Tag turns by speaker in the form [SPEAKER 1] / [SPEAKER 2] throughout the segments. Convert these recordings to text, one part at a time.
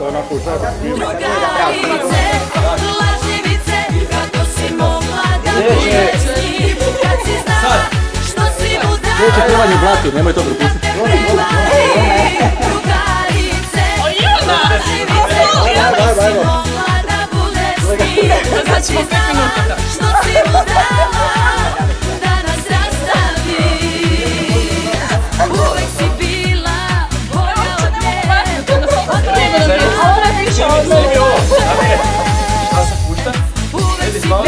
[SPEAKER 1] To je onako žar.
[SPEAKER 2] Drugarice, lažljivice, kako si mogla da budeš s njim, kad si znala što si mu dala.
[SPEAKER 1] Sljedeće pjevanje u blatu, nemoj to propustiti.
[SPEAKER 2] Drugarice, lažljivice, kako si mogla da budeš s njim, kad si znala što si mu dala da nas rastavi. Uvek si bila bolja od nje, od nje.
[SPEAKER 3] Šta se pušta?
[SPEAKER 2] Uvek si bila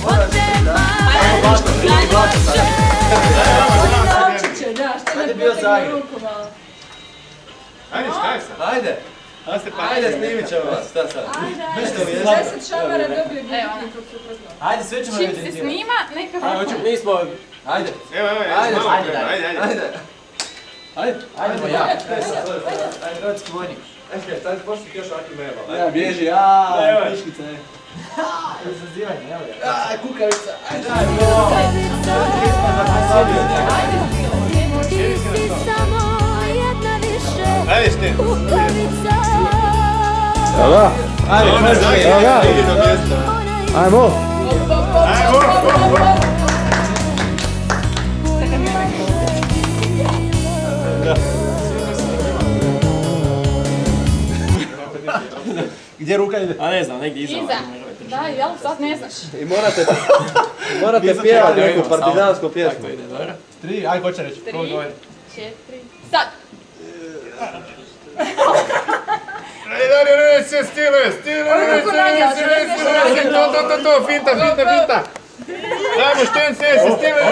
[SPEAKER 2] od nema najloše.
[SPEAKER 3] Ajde bio Zagreb.
[SPEAKER 4] Ajde, šta je sad?
[SPEAKER 3] Ajde. Ajde, snimit ćemo vas. Šta sad? Nešto mi je.
[SPEAKER 5] 10 šamara dobio djetetnikog suprotno.
[SPEAKER 3] Ajde, sve ćemo
[SPEAKER 5] Čim
[SPEAKER 3] vidjeti.
[SPEAKER 5] se snima, neka
[SPEAKER 3] Ajde, hoćemo, nismo... Ajde.
[SPEAKER 4] Evo,
[SPEAKER 3] Ajde,
[SPEAKER 4] malo
[SPEAKER 3] ajde,
[SPEAKER 4] prema,
[SPEAKER 3] ajde. Ajde. Ajde, ja. Ajde, hrvatski vojnik.
[SPEAKER 4] Ajde, sad pošli još ovakvi meva.
[SPEAKER 3] Ja, bježi, ja, piškice. Izazivanje, evo ga. Aj, kukavica. Ajde,
[SPEAKER 2] Ti si samo jedna više
[SPEAKER 4] Ajde, Štin.
[SPEAKER 2] kukavica.
[SPEAKER 1] Evo ga,
[SPEAKER 3] Ajde,
[SPEAKER 1] evo ga. Ajmo.
[SPEAKER 3] Gdje ruka ide?
[SPEAKER 6] A ne znam, negdje iza.
[SPEAKER 5] Iza. Da, jel? Sad ne znaš.
[SPEAKER 1] I morate pjevati neku partizansku pjesmu.
[SPEAKER 6] Tako ide, dobro.
[SPEAKER 3] 3, aj, ko će reći?
[SPEAKER 5] 3, 4, sad!
[SPEAKER 4] Ajde, se stiluje. To, finta. Dajmo, Štin, se stiluje.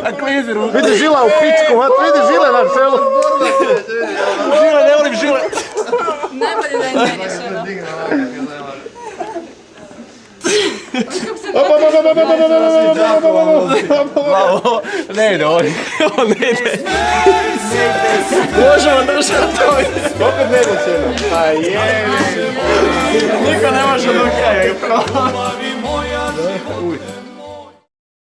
[SPEAKER 6] A klizi ruku.
[SPEAKER 1] Vidi žila u pičku, vidi žile na čelu.
[SPEAKER 6] Žile, ne volim žile.
[SPEAKER 5] Najbolje da je menješ, ono.
[SPEAKER 6] Ne ide, on ne ide. Možemo držati to.
[SPEAKER 1] Opet ne ide čelo. A je.
[SPEAKER 6] Niko ne može dok ja ga probam.